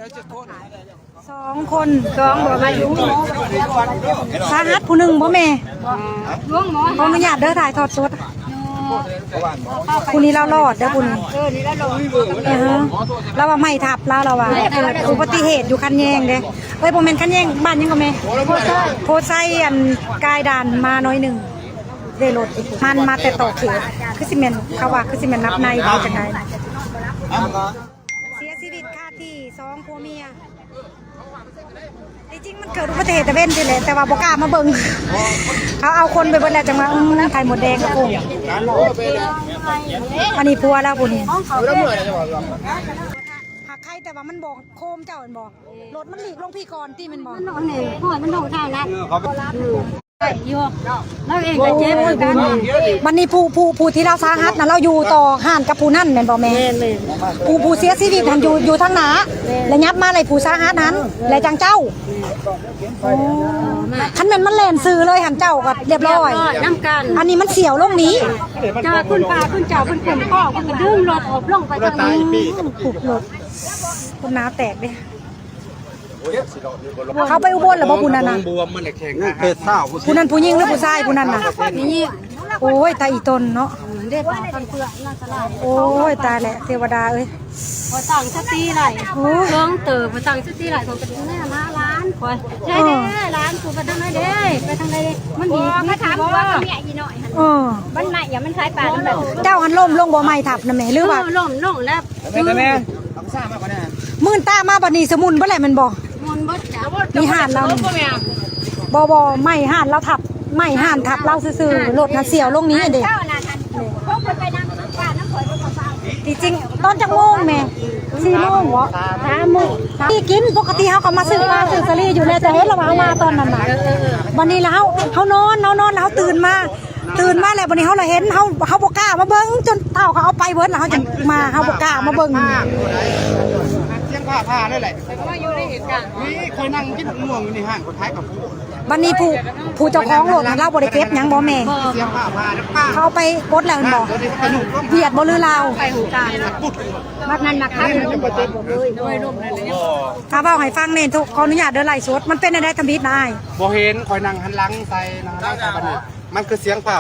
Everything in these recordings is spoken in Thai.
2 คนบ่มาอยู่สาหัสผู้หนึ่งบ่แม่ขออนุญาตเด้อถ่ายทอดสดผู้นี้เรารอดเด้อผู้นี้เราว่าไม่ทับเราว่าเกิดอุบัติเหตุอยู่คันแยงเด้เอ้ยบ่แม่นคันแยงบ้านยังก็แม่โพไซอันกายด่านมาน้อยหนึ่งได้รถมันมาแต่ต่อเขตคือสิแม่นเขาว่าคือสิแม่นนับในบ่จังได๋เสียชีวิตคาที่2ผัวเมียจริงมันเกิดอุบัติเหตุแต่เว้นสิแหละแต่ว่าบ่กล้ามาเบิ่งเขาเอาคนไปเบิดแล้วจังว่าไข่หมดแดงกับผมอันนี้พัวแล้วผู้นี้หักไข่แต่ว่ามันบอกโคมเจ้ามันบอกรถมันหลีกลงพี่ก่อนที่มันบอกมันนอนนี่พ่อมันนอนทางนั้นแล้วเองก็เจ็บเหมือนกันวันนี้ผู้ที่เราสาหัสนะเราอยู่ต่อห่านกับผู้นั่นแม่นบ่แม่ผู้เสียชีวิตมันอยู่ทางหน้าแล้วยับมาเลยผู้สาหัสนั้นแล้วจังเจ้าคันแม่นมันแล่นซื้อเลยหันเจ้าก็เรียบร้อยน้ำกันอันนี้มันเสียวลงนี้เจ้าคุณป้าคุณเจ้าคุณคนพ่อคุณก็ดึงรถออกลงไปทางนี้ขุดรถคุณน้าแตกเด้เขาไปอุบลหรือเปล่าผู้นั้นน่ะผู้นั้นผู้หญิงหรือผู้ชายผู้นั้นน่ะนี่โอ้ยตายอีตนเนาะโอ้ยตายแหละเทวดาเอ้ยพอตั้งสติไหลเรื่องเติบพอตั้งสติไหลของเป็นแม่มาร้านคอยใช่เด้ร้านกูไปทางไหนเด้ไปทางไหนเด้มันดีมาถามว่าเมียอีหน่อยมันไหนอย่ามันคล้ายปลาเจ้าหันล่มลงบ่ไม่ทับนะแม่หรือว่าล่มแล้วแม่มื่นตามาบัดนี้สมุนบ่แหละมันบ่มีห่านเราบ่ไม่ห่านเราทับไม่ห่านทับเราซื่อๆรถน่ะเสียวลงนี้เด้จริงๆตอนจักโมงแม่4 โมงเหรอ3 โมงที่กินปกติเฮาก็มาซื้อปลาซื้อสลีอยู่แล้วแต่เห็นเราเอามาตอนนั้นน่ะวันนี้แล้วเฮานอนแล้วตื่นมาแล้ววันนี้เฮาเห็นเฮาบ่กล้ามาเบิ่งจนเท่าเขาเอาไปเบิดแล้วเฮาจังมาเฮาบ่กล้ามาเบิ่งเสียงผ้าได้แหละแต่ว่าอยู่ในเหตุการณ์นี่เคยนั่งกินม่วงอยู่ในห้างคนท้ายกับวันนี้ผู้เจ้าของรถเราบ่ได้เก็บหยังบ่แม่เสียงผ้าป้าเขาไปกดแล้วบ่เบียดบ่หรือลาวไปหูการบัดนั้นมาคับมันบ่เจ็บบ่เลยด้วยลมนั่นเลยถ้าเว้าให้ฟังแน่ทุกขออนุญาตเด้อไล่สดมันเป็นได้ทำบิดนายบ่เห็นคอยนั่งหันหลังใส่นั่งหันหลังใส่บัดนี้มันคือเสียงผ้า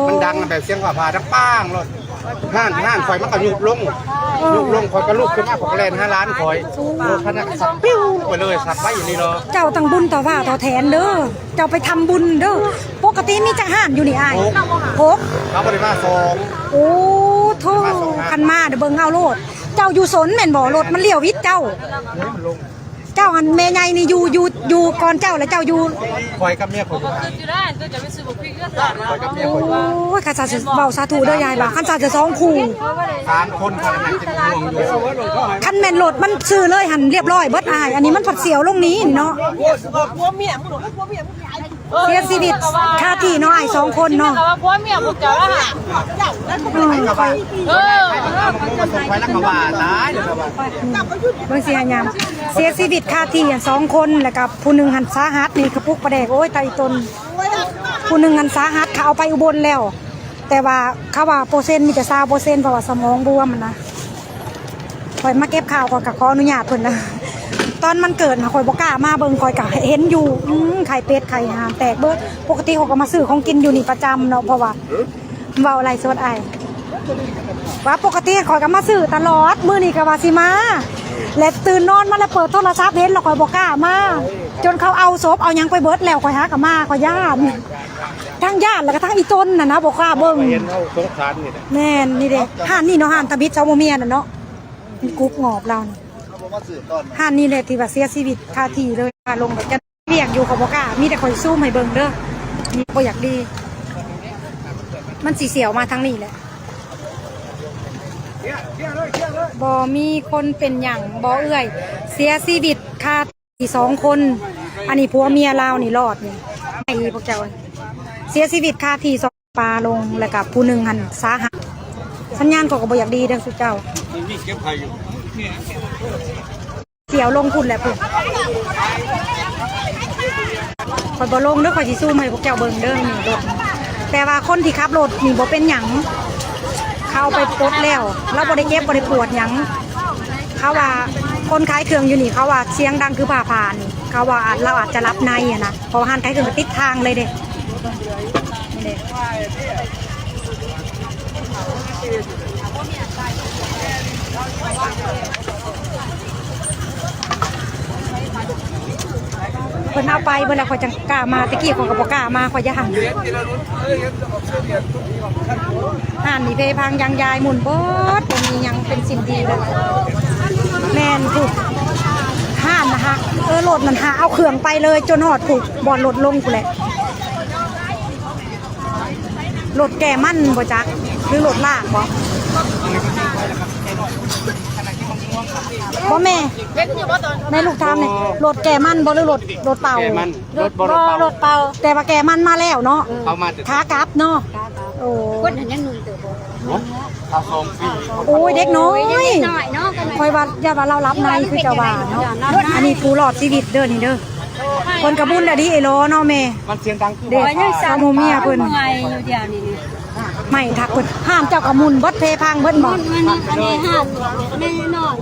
มันดังแบบเสียงผ้าดังป้างรถห้านคอยมันก็ยุบลงคอยก็ลุกขึ้นมาขอยก็แล่น5 ล้านคอยขนาดสับปิ้วไปเลยสับไว้อยู่นี่เนาะเจ้าตั้งบุญต่อว่าต่อแทนเด้อเจ้าไปทำบุญเด้อปกติมีจังห่านอยู่นี่อ้ายพกเราบ่ได้มา2โอ้โธ่คันมาเด้อเบิ่งเอาโลดเจ้าอยู่สนแม่นบ่รถมันเลี้ยววิทย์เจ้าหันแม่ใหญ่นี่อยู่ก่อนเจ้าแล้วเจ้าอยู่คอยกับเมียคนอยู่ได้ก็จะไปซื้อบ่พริกเลือดต่างคอยกับเมียคนโอ้ยข้าจะเว้าสาธุเด้อยายบ่ข้าจะ2 คู่3 คนคันนั้นจะห่วงอยู่คันแม่นรถมันซื้อเลยหันเรียบร้อยเบิดอ้ายอันนี้มันผัดเสียวลงนี้เนาะเสียชีวิตคาที่เนาะอ้าย2 คนเนาะผัวเมียพวกเจ้าละค่ะคอยรักกว่าตายเบิ่งสิหายามเสียชีวิตคาที่2 คนแล้วก็ผู้หนึ่งหันสาหัสนี่กระปุกประแดกโอ้ยตายตนผู้หนึ่งหันสาหัสเขาเอาไปอุบลแล้วแต่ว่าเขาว่าเปอร์เซ็นต์มีแต่20%เพราะว่าสมองบวมนะคอยมาเก็บข่าวก่อนกับขออนุญาตเพิ่นนะตอนมันเกิดนะคอยบ่กล้ามาเบิ่งคอยก็เห็นอยู่ไข่เป็ดไข่ห่านแตกเบิดปกติเขาก็มาซื้อของกินอยู่นี่ประจำเนาะเพราะว่าเว้าอะไรสดอ้ายว่าปกติคอยก็มาซื้อตลอดมื้อนี้ก็ว่าสิมาและตื่นนอนมาแล้วเปิดโทรศัพท์เห็นแล้วคอยบ่กล้ามาจนเขาเอาศพเอาหยังไปเบิดแล้วคอยหากับมาคอยย่านทั้งย่านแล้วก็ทั้งอีต้นน่ะนะบ่กล้าเบิ่งเห็นเฮาสงสารนี่แม่นนี่เด้ห่านนี่เนาะห่านตะบิดเจ้าบ่เมียน่ะเนาะมีกุ๊กงอบเราห่านนี่แหละที่ว่าเสียชีวิตคาที่เลยลงแบบจะเรียกอยู่เขาบ่กล้ามีแต่คอยซูมให้เบิ่งเด้อนี่บ่อยากดีมันสิเสียวมาทางนี้แหละบ่มีคนเป็นหยังบ่เอื้อยเสียชีวิตคาที่2 คนอันนี้ผัวเมียลาวนี่รอดนี่ไอ้พวกเจ้าเสียชีวิตคาที่2ปลาลงแล้วก็ผู้หนึ่งหันสาหัสสัญญาณก็บ่อยากดีเด้อสุเจ้ามีเก็บไผอยู่เสียวลงพุ่นแหละพุ่นคอยบ่ลงเด้อคอยสิสู้ให้พวกเจ้าเบิ่งเด้อนี่รถแต่ว่าคนที่ขับรถนี่บ่เป็นหยังเข้าไปปลดแล้วเราบ่ได้เจ็บบ่ได้ปวดหยังเขาว่า คนขายเครื่องอยู่นี่เขาว่าเสียงดังคือผ่าผ่านเขาว่าเราอาจจะรับในอะนะเพราะว่าห้านขายเครื่องก็ติดทางเลยเด้นี่เพิ่นเอาไปเพิ่นแล้วเขาจังกล้ามาตะกี้เขาก็บ่กล้ามาเขาย่านห่านนี่เพพังยางยายหมุนเบิดบ่มีหยังเป็นสิ่งดีเลยแม่นถูกห่านนะคะโหลดมันหาเอาเครื่องไปเลยจนหอดถูกบ่อนโหลดลงกูแหละโหลดแก่มั่นบ่จักหรือโหลดลากบ่บ่แม่แม่ลูกทำเนี่ยโหลดแก่มันบ่หรือโหลดเป่า แกมันรถบ่ โหลดเป่าแต่ว่าแก่มันมาแล้วเนาะ เอามา ขากลับเนาะโอ้ คนหันยังหนุ่มเติบโต เอาส่งฟรี โอ้ยเด็กน้อย หน่อยเนาะกัน คอยว่าอย่าว่าเรารับในคือจะว่าเนาะอันนี้ปูหลอดชีวิตเด้อนี่เด้อคนกระบุญอะดิไอ้โลเนาะแม่ มันเสียงดัง เด็กสาวโมเมียเพิ่น เมื่อยอยู่เดียวนี่ ไม่ทักเพิ่นห้ามเจ้ากระมุนเบิดเพพังเบิดบ่ อันนี้ห่านแม่นอน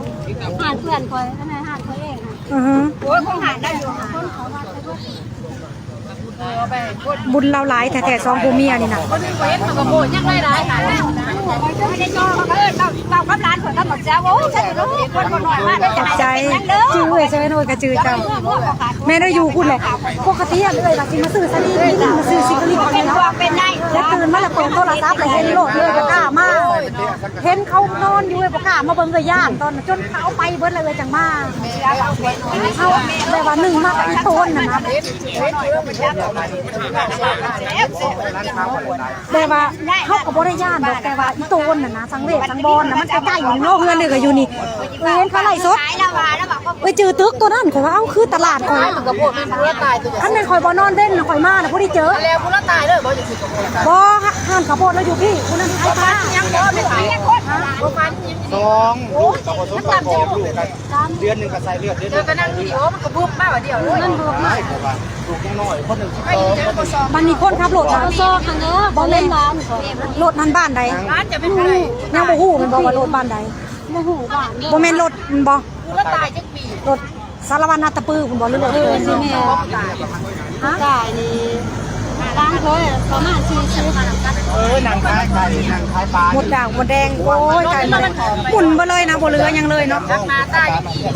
ห่านเพื่อนคอยอันนี้ห่านเขาเอง อือฮึ โอ้ยคงห่านได้อยู่คนเขาว่า บุญเราหลายแท้ๆสองผู้เมียนี่น่ะ คนเว้นเขาก็โบยยังได้ร้ายค่ะไม่ได้ย่อเขาเอิ้นเต้ากับร้านเพิ่นก็บอกจ้าโอ้ฉันรู้คนบ่น้อยว่าได้ ข จะ อบ ให้ ใจ เป็นยังเด้อ จื้อเอ้ยใช่ไหมโน้ยกระจือเจ้าแม่ได้อยู่คุณแหละปกติอะเลยว่าสิมาซื้อสลีนี่มาซื้อซิกลิก เป็น เนาะ ความเป็นได้ แล้วตื่นมาแล้วเปิดโทรศัพท์เลยเห็นโลดเลยบ่กล้ามาเห็นเขานอนอยู่เลยบ่กล้ามาเบิ่งเลยย่านตอนจนเขาไปเบิดเลยจังมาเอาแบบว่า1มากับอีโตนน่ะนะแต่ว่าเขาก็บ่ได้ย่านดอกแต่ว่าอีโตนน่ะนะสังเวชสังบอลน่ะมันใกล้ๆอยู่เนาะเฮือนเลยก็อยู่นี่เห็นเขาไล่สด ขายแล้วว่าแล้วบอกว่า ไปจือตึกตัวนั้นข่อยว่าเอ้าคือตลาดข่อย มันก็โบดเป็นผู้ละตายตัว คันแม่นข่อยบ่นอนเด่นน่ะข่อยมาน่ะบ่ได้เจอ แล้วผู้ละตายเลยบ่จะสิกับโบด บ่ห้านข้าวโพดแล้วอยู่พี่คุณนั้นขายปลา ยังบ่ไม่ขายยังคนบ่ฟัน สองลูกสองคนสองคนลูกกันเดือนหนึ่งก็ใส่เลือดเดือนห เดี๋ นึ่ ยว ง ก็นั่งวิดีโอมันก็บุบมาว่าเดียวเลยมันบุบมา ไม่ผมว่าลูกยังน้อยคนหนึ่ง ไอ้เจ้าบ่ซอ มันมีคนขับรถนะ ซอคันเด้อบ่เล่นร้าน รถนั้นบ้านใด ร้านจะเป็นอะไร ยังบ่ฮู้มันบอกว่ารถบ้านใด บ่ฮู้บ้าน บ่แม่นรถมันบ่ ผู้ละตายจักปี รถสารวัตรนาตะปือคุณบ่หรือรถ สิแม่ตายนี่ร้านเขาประมาณ40 นางคายไก่นางคายปลา หมดด่างหมดแดงโอ้ยไก่มันหมุนบ่เลยนะบ่เหลือหยังเลยเนาะ มาตาย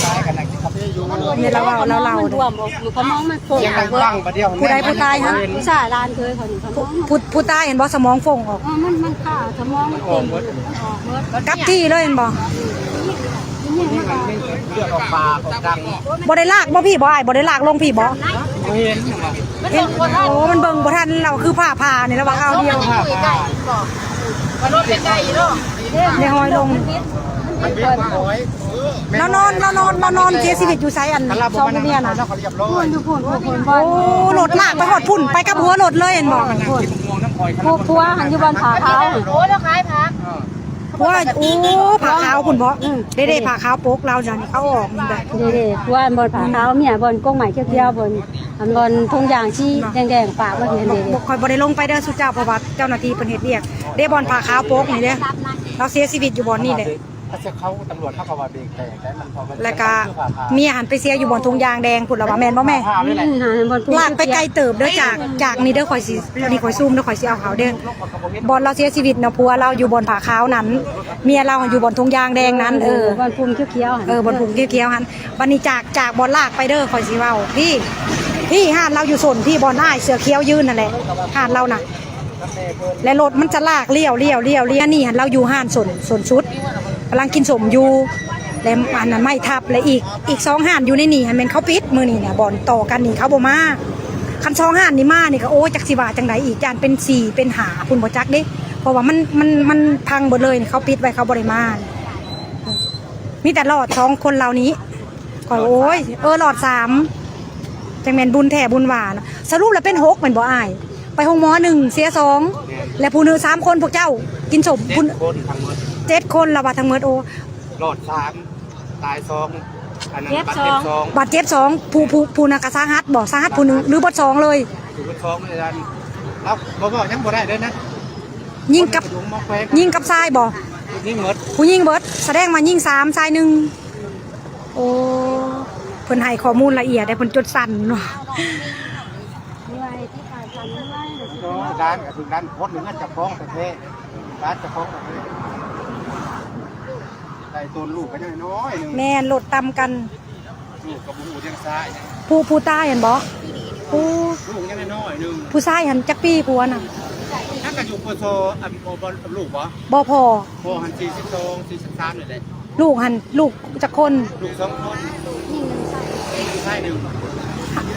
คายกันนางกินคาเฟ่อยู่ นี่เราเล่า มันรวมอยู่เขามองมันโผล่ ยังดังฟังประเดี๋ยว ผู้ใดผู้ตายฮะ ผู้ชายร้านเคยเขานี่เขามอง ผู้ตายเห็นบ่สมองฟงออก มันฆ่าสมองมันเต็มออกหมด กับที่เลยเห็นบ่ นี่มันเลือดออกปากออกดัง บ่ได้ลากบ่พี่บ่อ้ายบ่ได้ลากลงพี่บ่ เห็น เห็นโอ้มันเบิ่งบ่ทันเราคือผ่านี่แล้วว่าเอาเดียว มันรถเป็นไก่เนาะ ได้หอยลง มันเบี้ยมาหอย แล้วนอนเสียชีวิตอยู่ไสอัน ถ้าเรา สอง มา เมียน่ะ เราเขาเรียบร้อย ดูพุ่น โอ้รถลากไปหอดพุ่นไปกับหัวรถเลยเห็นบอก นั่งกินม่วงน้ำคอย พัวหันอยู่บนผาเท้าโอ้แล้วขายผัก ว่าโอ้ผ่าขาวพุ่นบ่เด้ๆผ่าขาวโป๊กเราเนี่ยเขาออกแบบ เด็กๆพัวบนผาเท้าเมียบนกงใหม่เขี้ยวๆบนอันบนทุ่งยางชี้แดงๆปากว่าเห็นเด็ก บ่ค่อยบ่ได้ลงไปเด้อสุเจ้าเพราะว่าเจ้าหน้าที่เพิ่นเฮ็ดเวียกเด้บอลผ่าขาวโป๊กนี่เด้เราเสียชีวิตอยู่บ่อนนี่แหละ ถ้าจะเข้าตำรวจเข้ากับว่าเบรกแต่มันพอมัน แล้วก็เมียหันไปเสียอยู่บ่อนทุ่งยางแดงพุ่นล่ะว่าแม่นบ่แม่ ผ้าไม่แหละ หาบนทุ่ง ลากไปไกลเติบเด้อจากนี่เด้อข่อยสินี่ข่อยซูมเด้อข่อยสิเอาขาวเด้อบ่อนเราเสียชีวิตเนาะผัวเราอยู่บ่อนผ่าขาวนั้นเมียเราอยู่บ่อนทุ่งยางแดงนั้นบนพุ่มเขี้ยวๆ บนผงเขียวๆหันวันนี้จากบอลลากไปเด้อคอยสิเว้าพี่ห่านเราอยู่ส่วนพี่บอลอ้ายเสือเขียวยืนนั่นแหละห่านเราน่ะ และรถมันจะลากเลี้ยวนี่หันเราอยู่ห่านส่วนชุดกำลังกินสมอยู่และอันนั้นไม่ทับและอีกสองห่านอยู่ในนี่หันเป็นเขาปิดมือนี่เนี่ยบอลต่อกันนี่เขาบ่มาคันสองห่านนี่มานี่ก็โอ้จักสิว่าจังไดอีกจานเป็น4เป็น5คุณบ่จักเด้เพราะว่ามันพังหมดเลยนี่เขาปิดไว้เขาบ่ได้มามีแต่หลอด2คนเหล่านี้ก่อนโอ้ยหลอด3จังแม่นบุญแท้บุญหวานสรุปแล้วเป็น6แม่นบ่อ้ายไปห้องหมอ1เสีย2และผู้นึง3คนพวกเจ้ากินสมผู้ คนทั้งหมด 7คนละว่าทั้งหมดโอ้ รอด3ตาย2อันนั้นบาดเจ็บ2 บาดเจ็บ2ผู้นักสาหัสบ่สาหัสผู้นึงหรือบาด2เลย อยู่บน2เลยดันแล้วบ่ยังบ่ได้เด้อนะ ยิงกับทรายบ่ นี่หมด ผู้ยิงเบิดแสดงว่ายิง3ทราย1โอ้ เพิ่นให้ข้อมูลละเอียดได้เพิ่นจดสั่นเนาะ ด้านกับถึงด้านโคตรหนึ่งจะฟ้องประเทศร้านจะฟ้องประเทศใส่ตัวลูกก็ยังน้อยหนึ่ง แม่นโหลดตามกัน ลูกกับบุ้งยังซ้าย ผู้ใต้เห็นบ่ผู้ ลูกยังน้อยหนึ่ง ผู้ชายหันจักปีผัวน่ะ ถ้ากระจุกโคโซอันโอบอลลูกวะ บ่พอ โบหัน42 43นี่แหละ ลูกหันลูกจักคน ลูก2 คนใช่หนึ่ง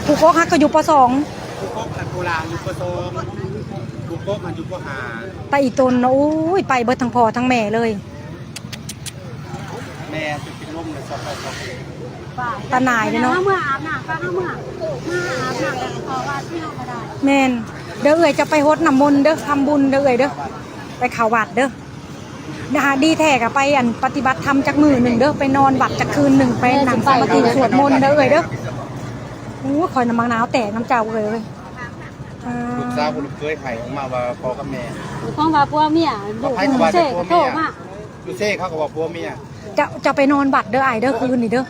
ผู้กกฮักก็อยู่ป .2 ลูกโป๊กอันโบราณอยู่โคโซลูกโป๊กอันอยู่โคหา ไปอีตนนะโอ้ยไปเบิดทั้งพ่อทั้งแม่เลย แม่จะเป็นลมเลยสอบไปสอบ ตาหน่ายเนาะ เมื่ออาบน้ำก็เมื่ออาบน้ำแต่พอว่าที่เราไม่ได้ แม่นเด้อเอ่ยจะไปฮดน้ำมนต์เด้อทำบุญเด้อเอ่ยเด้อไปเข้าวัดเด้อนะคะดีแท้ก็ไปอันปฏิบัติธรรมจักมื้อหนึ่งเด้อไปนอนวัดจักคืนหนึ่งไปนั่งสมาธิสวดมนต์เด้อเอ่ยเด้อโอ้คอยน้ำมังนาวแตกน้ำเจ้าเอ่ยเว้ย ลูกสาวลูกเคยไผ่มาว่าพ่อกับแม่ ของว่าพวกเมียลูกเสกโตมาก ลูกเซ่เขาก็ว่าพ่อเมีย จะไปนอนบัดเด้อไอเด้อคืนนี่เด้อ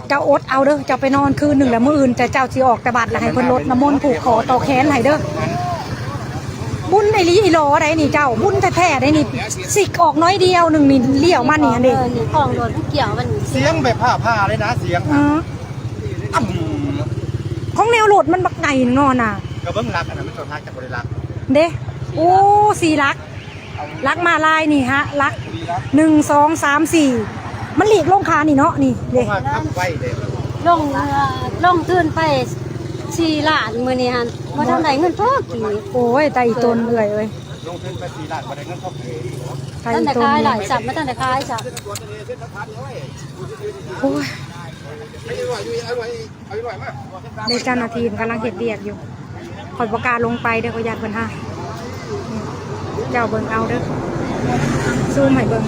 เจ้าอดเอาเด้อจะไปนอนคืนหนึ่งแล้วมื้ออื่นจะเจ้าสิออกแต่บัดแล้วให้เพิ่นลดน้ำมนต์ผูกคอต่อแขนให้เด้อบุญไอ้ลีอีหลอได้นี่เจ้าบุญแท้ๆได้นี่สิกออกน้อยเดียวหนึ่งนี่เลี้ยวมานี่อันนี้ นี่ของโดนเกี่ยวมัน เสียงแบบผ้าเลยนะเสียง อ๋อของแนวโหลดมันบักไงนอนน่ะ กระเบื้องรักอันนั้นมันตัวทักจากบริรัก เด้โอ้4ลักลักมาลายนี่ฮะลัก1 2 3 4มันหลีกลงคานี่เนาะนี่ เด็ เด้ กทับไว้เด็ก ลงตื่นไป4 ล้านมื้อนี้หั่นบ่ทันได้เงินพอกี่ โอ้ยตาอีตนเอื่อยเอ้ย ลงทุนไป4 ล้านบริเงินครอบครัว ตา ท่าน อี ได้ ตน ขายหลายจับไม่ทันได้ขายจับ โอ้ย ไม่ไหวเอาไหวมาก ในเจ้าหน้าที่กำลังเห็ดเดียกอยู่ขอยประกาศลงไปเด้อขอยญาติเพิ่นห้าเจ้าเบิ่งเอาเด้อซูมให้เบิ่ง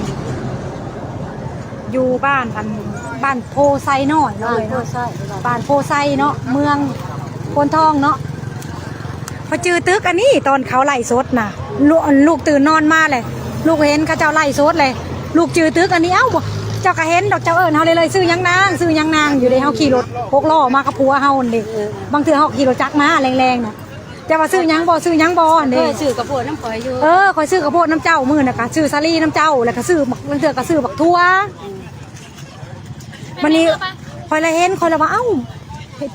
อยู่บ้านโพไซน้อยเลยเนาะบ้านโพไซเนาะเมืองโพนทองเนาะพอจือตึกอันนี้ตอนเขาไล่สดน่ะลูกตื่นนอนมาเลยลูกเห็นเขาเจ้าไล่สดเลยลูกจือตึกอันนี้เอ้าบ่เจ้าก็เห็นดอกเจ้าเอิ้นเฮาเลยซื้อยังนางอยู่ในเฮาขี่รถ6ล้อมากับผัวเฮานั่นเด้บางเทื่อเฮาขี่รถจักรมาแรงๆน่ะแต่ว่าซื้อยังบ่อัน เค เด้ ยซื้อกับพวกน้ำข่อยอยู่ ข่อยซื้อกระโพดน้ำเจ้ามื้อน่ะก็ซื้อซาลี่น้ำเจ้าแล้วก็ซื้อบักบางเทื่อก็ซื้อบักทั่ววันนี้ข่อยละเห็นข่อยละว่าเอ้า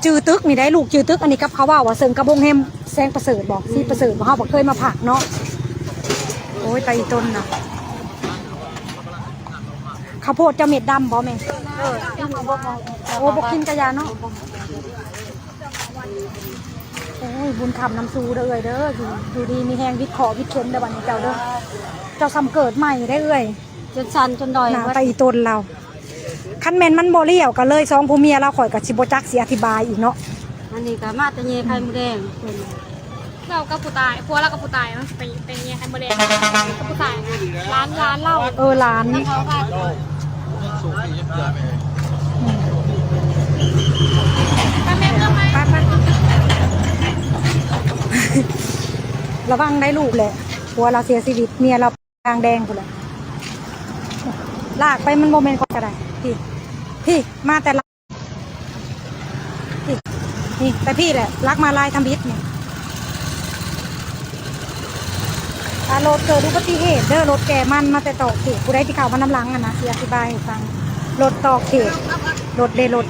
จือตึกนี่ได้ลูกจือตึกอันนี้กับเขาว่าเซิงกระบงเฮมแซงประเสริฐบอกสิประเสริฐบ่เฮาบ่เคยมาผักเนาะโอ้ยไตต้นน่ะข้าวโพดเจ้าเม็ดดำบ่แม่โอ้บ่กินกะยาเนาะโอ้ยบุญคำน้ำซูเด้อเอ้ยเด้ออยู่ดีมีแหงวิทย์ขอวิทย์เข็มเด้อบัดนี้เจ้าเด้อเจ้าซ้ำเกิดใหม่ได้เอ้ย จนชันจนดอย หน้าไตต้นเราคันแม่นมันบ่เลี้ยวก็เลย2ผู้เมียเราข่อยก็สิบ่จักสิอธิบายอีกเนาะ อันนี้ก็มาตะเยไข่หมูแดง เรากับผู้ตายพวกเรากับผู้ตายมันเป็นยังไงโมเดลกับผู้ตายนะร้านเหล้า หลาน เขาว่า ป้าแม่เพิ่มไหม ระวังได้ลูกแหละผัวเราเสียชีวิตเมียเรากลางแดงพุ่นแหละลากไปมันบ่แม่นก็ได้พี่มาแต่ละนี่แต่พี่แหละลักมาลายทำบิดนี่รถเกิดอุบัติเหตุเด้อรถแก่มันมาแต่ต่อเขตผู้ใดที่เข้ามาน้ำหลังอะนะสิอธิบายให้ฟังรถต่อเขตรถเดรถ